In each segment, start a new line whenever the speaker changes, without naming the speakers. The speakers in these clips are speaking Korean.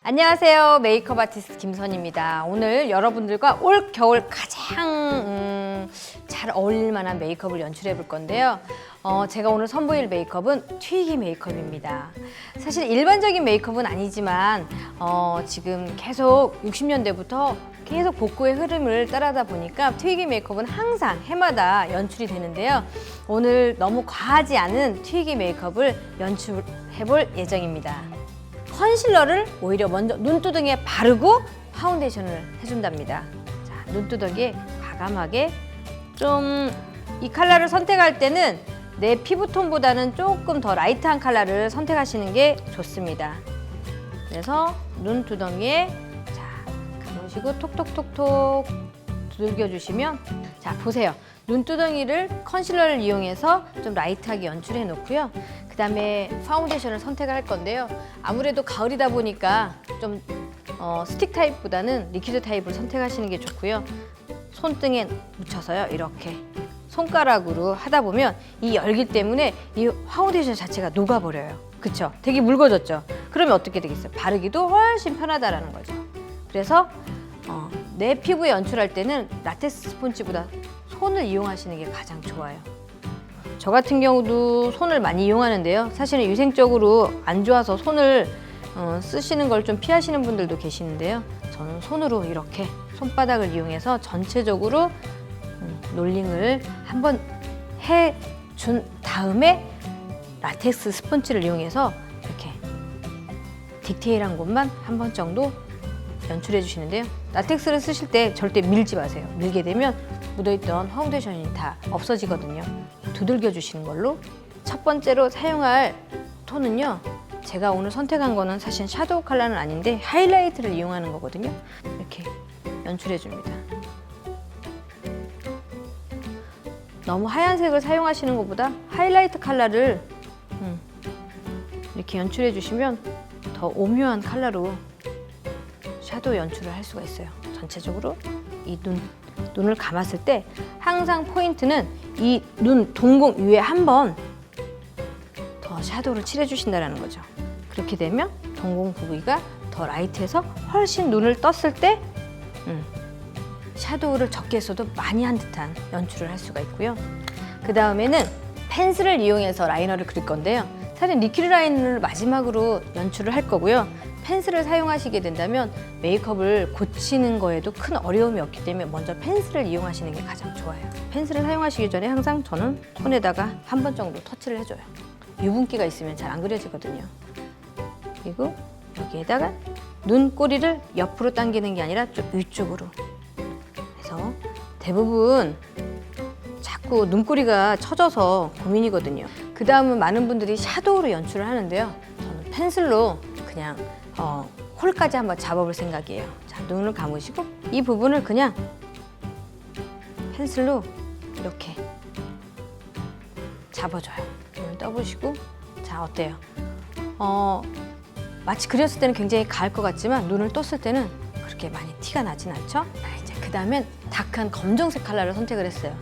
안녕하세요. 메이크업 아티스트 김선입니다. 오늘 여러분들과 올 겨울 가장 잘 어울릴 만한 메이크업을 연출해 볼 건데요. 제가 오늘 선보일 메이크업은 튀기 메이크업입니다. 사실 일반적인 메이크업은 아니지만 지금 계속 60년대부터 계속 복고의 흐름을 따라다 보니까 튀기 메이크업은 항상 해마다 연출이 되는데요. 오늘 너무 과하지 않은 튀기 메이크업을 연출해 볼 예정입니다. 컨실러를 오히려 먼저 눈두덩이에 바르고 파운데이션을 해준답니다. 자, 눈두덩이에 과감하게 좀 이 컬러를 선택할 때는 내 피부톤보다는 조금 더 라이트한 컬러를 선택하시는 게 좋습니다. 그래서 눈두덩이에 자, 감으시고 톡톡톡톡 두들겨 주시면 자, 보세요. 눈두덩이를 컨실러를 이용해서 좀 라이트하게 연출해 놓고요. 그 다음에 파운데이션을 선택을 할 건데요. 아무래도 가을이다 보니까 좀 스틱 타입보다는 리퀴드 타입을 선택하시는 게 좋고요. 손등에 묻혀서요. 이렇게 손가락으로 하다 보면 이 열기 때문에 이 파운데이션 자체가 녹아버려요. 그쵸? 되게 묽어졌죠? 그러면 어떻게 되겠어요? 바르기도 훨씬 편하다라는 거죠. 그래서 내 피부에 연출할 때는 라텍스 스펀지보다 손을 이용하시는 게 가장 좋아요. 저 같은 경우도 손을 많이 이용하는데요. 사실은 위생적으로 안 좋아서 손을 쓰시는 걸 좀 피하시는 분들도 계시는데요. 저는 손으로 이렇게 손바닥을 이용해서 전체적으로 롤링을 한번 해준 다음에 라텍스 스펀지를 이용해서 이렇게 디테일한 곳만 한 번 정도 연출해 주시는데요. 라텍스를 쓰실 때 절대 밀지 마세요. 밀게 되면 묻어있던 파운데이션이 다 없어지거든요. 두들겨 주시는 걸로. 첫 번째로 사용할 톤은요, 제가 오늘 선택한 거는 사실 섀도우 컬러는 아닌데 하이라이트를 이용하는 거거든요. 이렇게 연출해 줍니다. 너무 하얀색을 사용하시는 것보다 하이라이트 컬러를 이렇게 연출해 주시면 더 오묘한 컬러로 섀도우 연출을 할 수가 있어요. 전체적으로 이 눈을 감았을 때 항상 포인트는 이 눈 동공 위에 한 번 더 섀도우를 칠해 주신다는 거죠. 그렇게 되면 동공 부위가 더 라이트해서 훨씬 눈을 떴을 때 섀도우를 적게 써도 많이 한 듯한 연출을 할 수가 있고요. 그 다음에는 펜슬을 이용해서 라이너를 그릴 건데요. 사실 리퀴드 라이너를 마지막으로 연출을 할 거고요. 펜슬을 사용하시게 된다면 메이크업을 고치는 거에도 큰 어려움이 없기 때문에 먼저 펜슬을 이용하시는 게 가장 좋아요. 펜슬을 사용하시기 전에 항상 저는 손에다가 한 번 정도 터치를 해줘요. 유분기가 있으면 잘 안 그려지거든요. 그리고 여기에다가 눈꼬리를 옆으로 당기는 게 아니라 좀 위쪽으로 해서 대부분 자꾸 눈꼬리가 처져서 고민이거든요. 그 다음은 많은 분들이 섀도우로 연출을 하는데요. 저는 펜슬로 그냥 홀까지 한번 잡아볼 생각이에요. 자, 눈을 감으시고 이 부분을 그냥 펜슬로 이렇게 잡아줘요. 눈을 떠보시고 자, 어때요? 마치 그렸을 때는 굉장히 가을 것 같지만 눈을 떴을 때는 그렇게 많이 티가 나진 않죠? 이제 그 다음엔 다크한 검정색 컬러를 선택을 했어요.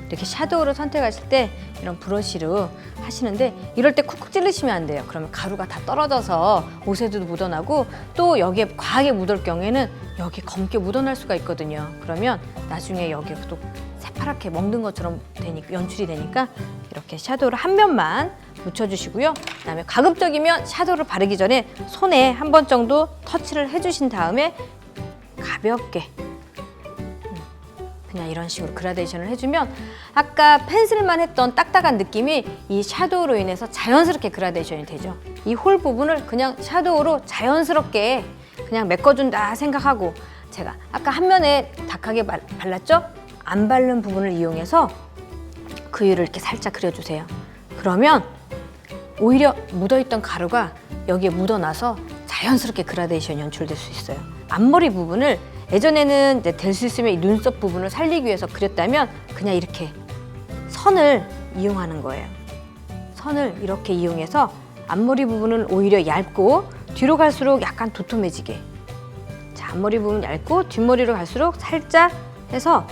이렇게 섀도우를 선택하실 때 이런 브러쉬로 하시는데 이럴 때 쿡쿡 찌르시면 안 돼요. 그러면 가루가 다 떨어져서 옷에도 묻어나고 또 여기에 과하게 묻을 경우에는 여기 검게 묻어날 수가 있거든요. 그러면 나중에 여기 또 새파랗게 먹는 것처럼 연출이 되니까 이렇게 섀도우를 한 면만 묻혀주시고요. 그다음에 가급적이면 섀도우를 바르기 전에 손에 한 번 정도 터치를 해주신 다음에 가볍게 그냥 이런 식으로 그라데이션을 해주면 아까 펜슬만 했던 딱딱한 느낌이 이 섀도우로 인해서 자연스럽게 그라데이션이 되죠. 이 홀 부분을 그냥 샤도우로 자연스럽게 그냥 메꿔준다 생각하고 제가 아까 한 면에 다크하게 발랐죠? 안 바른 부분을 이용해서 그 위를 이렇게 살짝 그려주세요. 그러면 오히려 묻어있던 가루가 여기에 묻어나서 자연스럽게 그라데이션 연출될 수 있어요. 앞머리 부분을 예전에는 될 수 있으면 이 눈썹 부분을 살리기 위해서 그렸다면 그냥 이렇게 선을 이용하는 거예요. 선을 이렇게 이용해서 앞머리 부분은 오히려 얇고 뒤로 갈수록 약간 도톰해지게. 자, 앞머리 부분 얇고 뒷머리로 갈수록 살짝 해서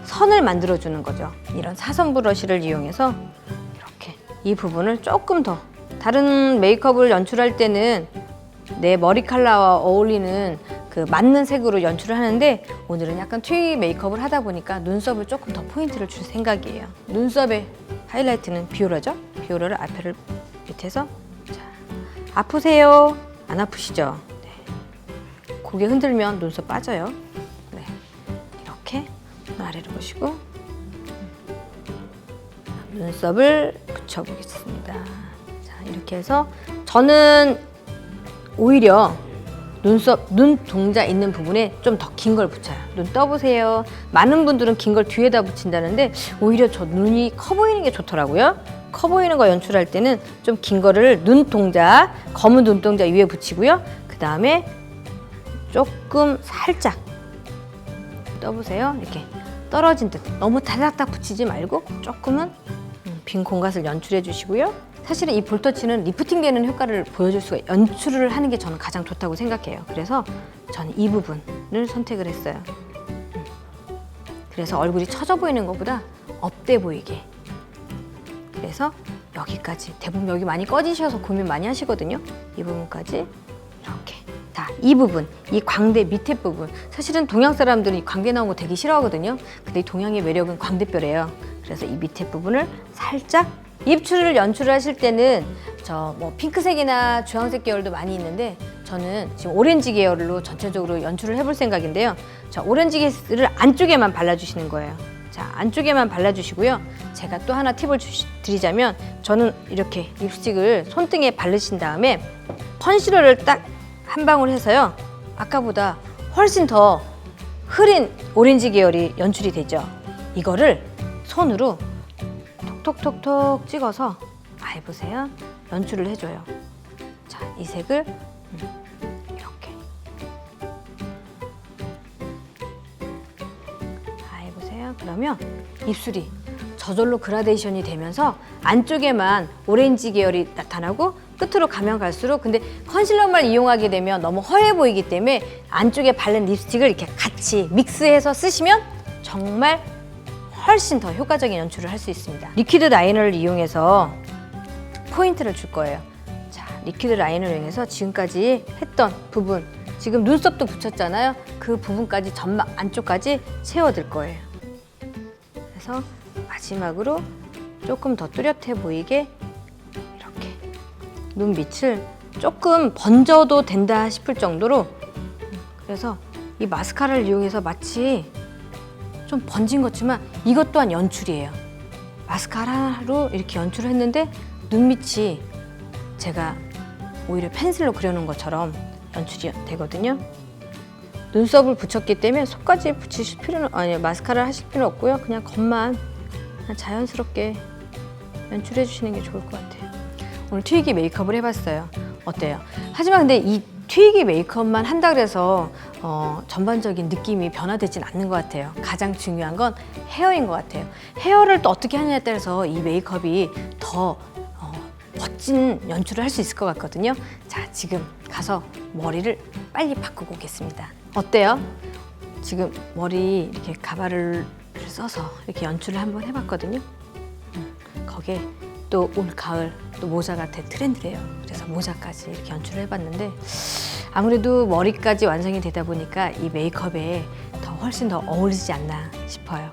선을 만들어주는 거죠. 이런 사선 브러쉬를 이용해서 이렇게 이 부분을 조금 더 다른 메이크업을 연출할 때는 내 머리 컬러와 어울리는 그 맞는 색으로 연출을 하는데 오늘은 약간 튀기 메이크업을 하다 보니까 눈썹을 조금 더 포인트를 줄 생각이에요. 눈썹의 하이라이트는 비오라죠? 비오라를 앞에를 밑에서 자, 아프세요? 안 아프시죠? 네. 고개 흔들면 눈썹 빠져요. 네. 이렇게 아래로 보시고 눈썹을 붙여보겠습니다. 자, 이렇게 해서 저는 오히려 눈 동자 있는 부분에 좀 더 긴 걸 붙여요. 눈 떠보세요. 많은 분들은 긴 걸 뒤에다 붙인다는데 오히려 저 눈이 커 보이는 게 좋더라고요. 커 보이는 거 연출할 때는 좀 긴 거를 눈 동자, 검은 눈 동자 위에 붙이고요. 그 다음에 조금 살짝 떠보세요. 이렇게 떨어진 듯 너무 다닥닥 붙이지 말고 조금은 빈 공간을 연출해 주시고요. 사실은 이 볼터치는 리프팅 되는 효과를 보여줄 수가 연출을 하는 게 저는 가장 좋다고 생각해요. 그래서 저는 이 부분을 선택을 했어요. 그래서 얼굴이 처져 보이는 것보다 업돼 보이게. 그래서 여기까지 대부분 여기 많이 꺼지셔서 고민 많이 하시거든요. 이 부분까지 이렇게 자, 이 부분, 이 광대 밑에 부분 사실은 동양 사람들은 이 광대 나온 거 되게 싫어하거든요. 근데 이 동양의 매력은 광대뼈래요. 그래서 이 밑에 부분을 살짝 입술을 연출을 하실 때는 저 뭐 핑크색이나 주황색 계열도 많이 있는데 저는 지금 오렌지 계열로 전체적으로 연출을 해볼 생각인데요. 자, 오렌지 계열을 안쪽에만 발라주시는 거예요. 자, 안쪽에만 발라주시고요. 제가 또 하나 팁을 드리자면 저는 이렇게 립스틱을 손등에 바르신 다음에 컨실러를 딱 한 방울 해서요. 아까보다 훨씬 더 흐린 오렌지 계열이 연출이 되죠. 이거를 손으로 톡톡톡톡 찍어서 보세요. 연출을 해줘요. 자, 이 색을 이렇게 보세요. 그러면 입술이 저절로 그라데이션이 되면서 안쪽에만 오렌지 계열이 나타나고 끝으로 가면 갈수록 근데 컨실러만 이용하게 되면 너무 허해 보이기 때문에 안쪽에 바른 립스틱을 이렇게 같이 믹스해서 쓰시면 정말 훨씬 더 효과적인 연출을 할 수 있습니다. 리퀴드 라이너를 이용해서 포인트를 줄 거예요. 자, 리퀴드 라이너를 이용해서 지금까지 했던 부분 지금 눈썹도 붙였잖아요. 그 부분까지 점막 안쪽까지 채워줄 거예요. 그래서 마지막으로 조금 더 뚜렷해 보이게 이렇게 눈 밑을 조금 번져도 된다 싶을 정도로 그래서 이 마스카라를 이용해서 마치 좀 번진 것지만 이것 또한 연출이에요. 마스카라로 이렇게 연출을 했는데 눈 밑이 제가 오히려 펜슬로 그려놓은 것처럼 연출이 되거든요. 눈썹을 붙였기 때문에 속까지 붙이실 필요는 아니에요. 마스카라를 하실 필요는 없고요. 그냥 겉만 그냥 자연스럽게 연출해 주시는 게 좋을 것 같아요. 오늘 튀기 메이크업을 해봤어요. 어때요? 하지만 근데 이 튀기 메이크업만 한다 그래서 전반적인 느낌이 변화되진 않는 것 같아요. 가장 중요한 건 헤어인 것 같아요. 헤어를 또 어떻게 하냐에 따라서 이 메이크업이 더 멋진 연출을 할 수 있을 것 같거든요. 자, 지금 가서 머리를 빨리 바꾸고 오겠습니다. 어때요? 지금 머리 이렇게 가발을 써서 이렇게 연출을 한번 해봤거든요. 거기에 또 올 가을 또 모자가 트렌드래요. 그래서 모자까지 이렇게 연출을 해봤는데 아무래도 머리까지 완성이 되다 보니까 이 메이크업에 훨씬 더 어울리지 않나 싶어요.